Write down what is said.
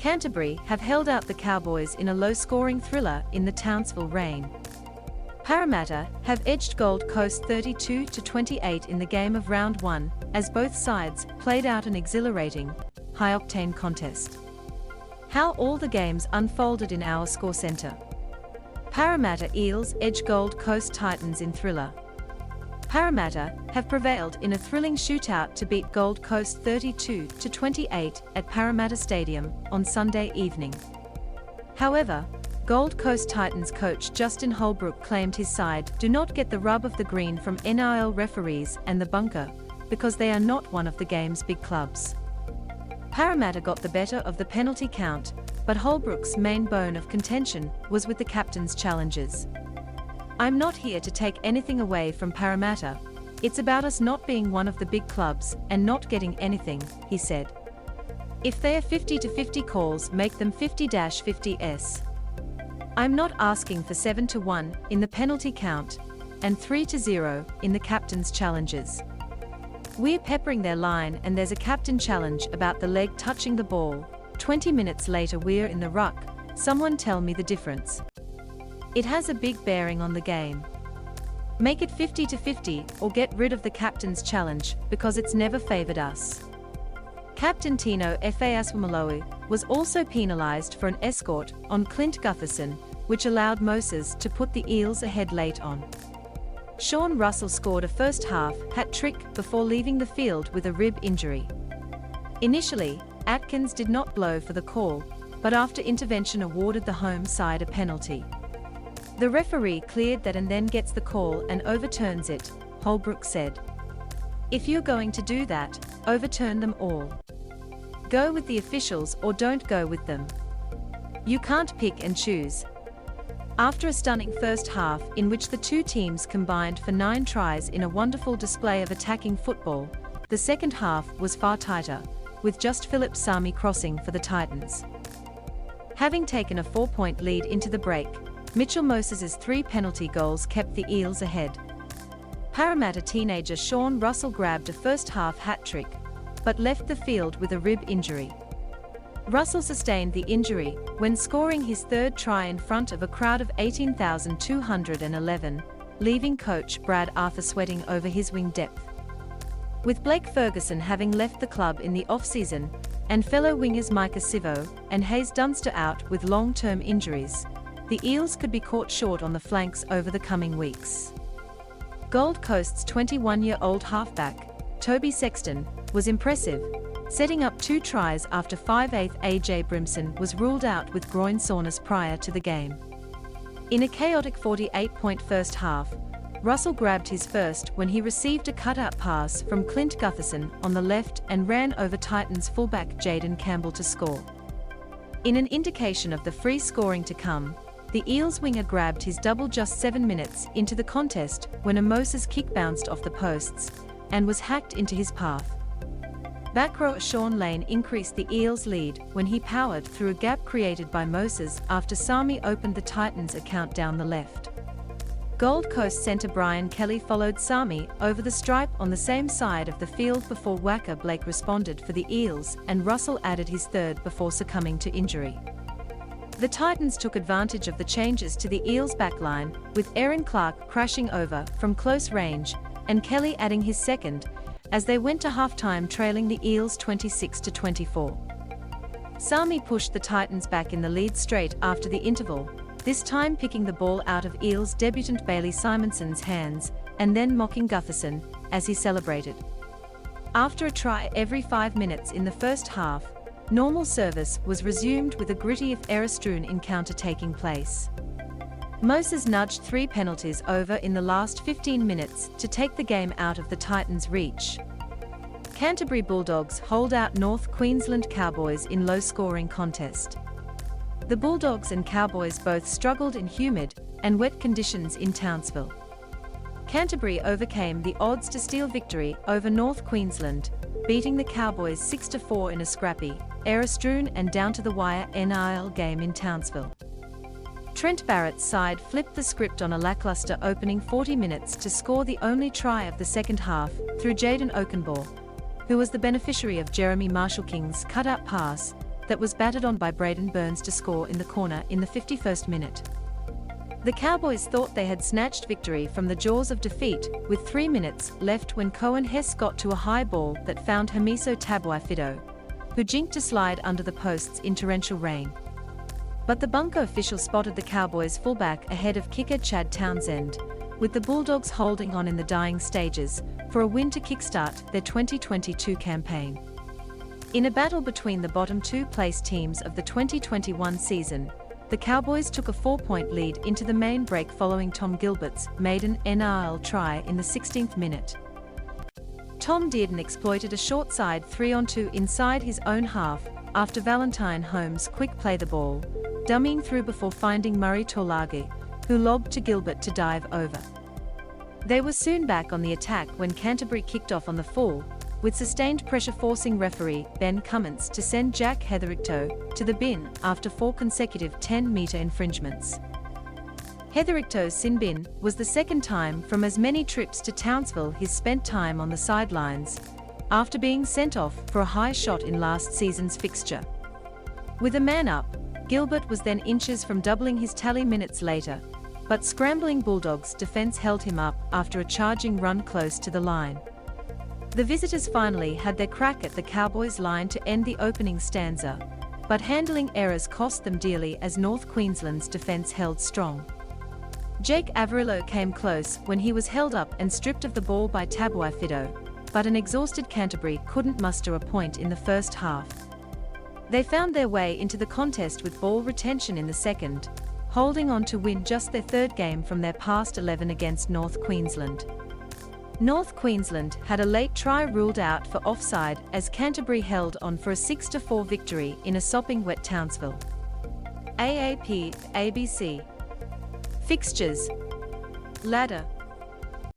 Canterbury have held out the Cowboys in a low-scoring thriller in the Townsville rain. Parramatta have edged Gold Coast 32-28 in the game of Round 1, as both sides played out an exhilarating, high-octane contest. How all the games unfolded in our score centre. Parramatta Eels edge Gold Coast Titans in thriller. Parramatta have prevailed in a thrilling shootout to beat Gold Coast 32-28 at Parramatta Stadium on Sunday evening. However, Gold Coast Titans coach Justin Holbrook claimed his side do not get the rub of the green from NRL referees and the bunker, because they are not one of the game's big clubs. Parramatta got the better of the penalty count, but Holbrook's main bone of contention was with the captain's challenges. "I'm not here to take anything away from Parramatta. It's about us not being one of the big clubs and not getting anything," he said. "If they're 50-50 calls, make them 50-50s. I'm not asking for 7-1 in the penalty count and 3-0 in the captain's challenges. We're peppering their line and there's a captain challenge about the leg touching the ball. 20 minutes later we're in the ruck. Someone tell me the difference. It has a big bearing on the game. Make it 50-50 or get rid of the captain's challenge because it's never favoured us." Captain Tino Fa'asuamaleaui was also penalised for an escort on Clint Gutherson, which allowed Moses to put the Eels ahead late on. Sean Russell scored a first-half hat-trick before leaving the field with a rib injury. Initially, Atkins did not blow for the call, but after intervention awarded the home side a penalty. "The referee cleared that and then gets the call and overturns it," Holbrook said. "If you're going to do that, overturn them all. Go with the officials or don't go with them. You can't pick and choose." After a stunning first half in which the two teams combined for 9 tries in a wonderful display of attacking football, the second half was far tighter, with just Philip Sami crossing for the Titans. Having taken a 4-point lead into the break, Mitchell Moses' 3 penalty goals kept the Eels ahead. Parramatta teenager Sean Russell grabbed a first-half hat-trick, but left the field with a rib injury. Russell sustained the injury when scoring his 3rd try in front of a crowd of 18,211, leaving coach Brad Arthur sweating over his wing depth. With Blake Ferguson having left the club in the off-season, and fellow wingers Micah Sivo and Hayes Dunster out with long-term injuries, the Eels could be caught short on the flanks over the coming weeks. Gold Coast's 21-year-old halfback, Toby Sexton, was impressive, setting up 2 tries after 5/8 AJ Brimson was ruled out with groin soreness prior to the game. In a chaotic 48-point first half, Russell grabbed his first when he received a cutout pass from Clint Gutherson on the left and ran over Titans fullback Jaden Campbell to score. In an indication of the free scoring to come, the Eels winger grabbed his double just 7 minutes into the contest when a Moses kick bounced off the posts and was hacked into his path. Back row Sean Lane increased the Eels' lead when he powered through a gap created by Moses after Sami opened the Titans' account down the left. Gold Coast centre Brian Kelly followed Sami over the stripe on the same side of the field before Wacker Blake responded for the Eels and Russell added his 3rd before succumbing to injury. The Titans took advantage of the changes to the Eels' backline, with Aaron Clark crashing over from close range and Kelly adding his 2nd, as they went to halftime trailing the Eels 26-24. Sami pushed the Titans back in the lead straight after the interval, this time picking the ball out of Eels debutant Bailey Simonson's hands and then mocking Gutherson as he celebrated. After a try every 5 minutes in the first half, normal service was resumed with a gritty if error-strewn encounter taking place. Moses nudged 3 penalties over in the last 15 minutes to take the game out of the Titans' reach. Canterbury Bulldogs hold out North Queensland Cowboys in low-scoring contest. The Bulldogs and Cowboys both struggled in humid and wet conditions in Townsville. Canterbury overcame the odds-to-steal victory over North Queensland, beating the Cowboys 6-4 in a scrappy, error-strewn and down-to-the-wire NRL game in Townsville. Trent Barrett's side flipped the script on a lackluster opening 40 minutes to score the only try of the second half through Jaden Okunbor, who was the beneficiary of Jeremy Marshall King's cutout pass, that was batted on by Braden Burns to score in the corner in the 51st minute. The Cowboys thought they had snatched victory from the jaws of defeat, with 3 minutes left when Cohen Hess got to a high ball that found Hamiso Tabuai-Fidow, who jinked a slide under the posts in torrential rain. But the bunker official spotted the Cowboys fullback ahead of kicker Chad Townsend, with the Bulldogs holding on in the dying stages for a win to kickstart their 2022 campaign. In a battle between the bottom two-place teams of the 2021 season, the Cowboys took a 4-point lead into the main break following Tom Gilbert's maiden NRL try in the 16th minute. Tom Dearden exploited a short side 3-on-2 inside his own half after Valentine Holmes quick play the ball, dummying through before finding Murray Taulagi, who lobbed to Gilbert to dive over. They were soon back on the attack when Canterbury kicked off on the full, with sustained pressure forcing referee Ben Cummins to send Jack Hetherington to the bin after 4 consecutive 10-metre infringements. Hetherington's sin bin was the second time from as many trips to Townsville he's spent time on the sidelines, after being sent off for a high shot in last season's fixture. With a man up, Gilbert was then inches from doubling his tally minutes later, but scrambling Bulldogs defence held him up after a charging run close to the line. The visitors finally had their crack at the Cowboys' line to end the opening stanza, but handling errors cost them dearly as North Queensland's defence held strong. Jake Averillo came close when he was held up and stripped of the ball by Tabuai-Fidow, but an exhausted Canterbury couldn't muster a point in the first half. They found their way into the contest with ball retention in the second, holding on to win just their third game from their past 11 against North Queensland. North Queensland had a late try ruled out for offside as Canterbury held on for a 6-4 victory in a sopping wet Townsville. AAP, ABC. Fixtures. Ladder.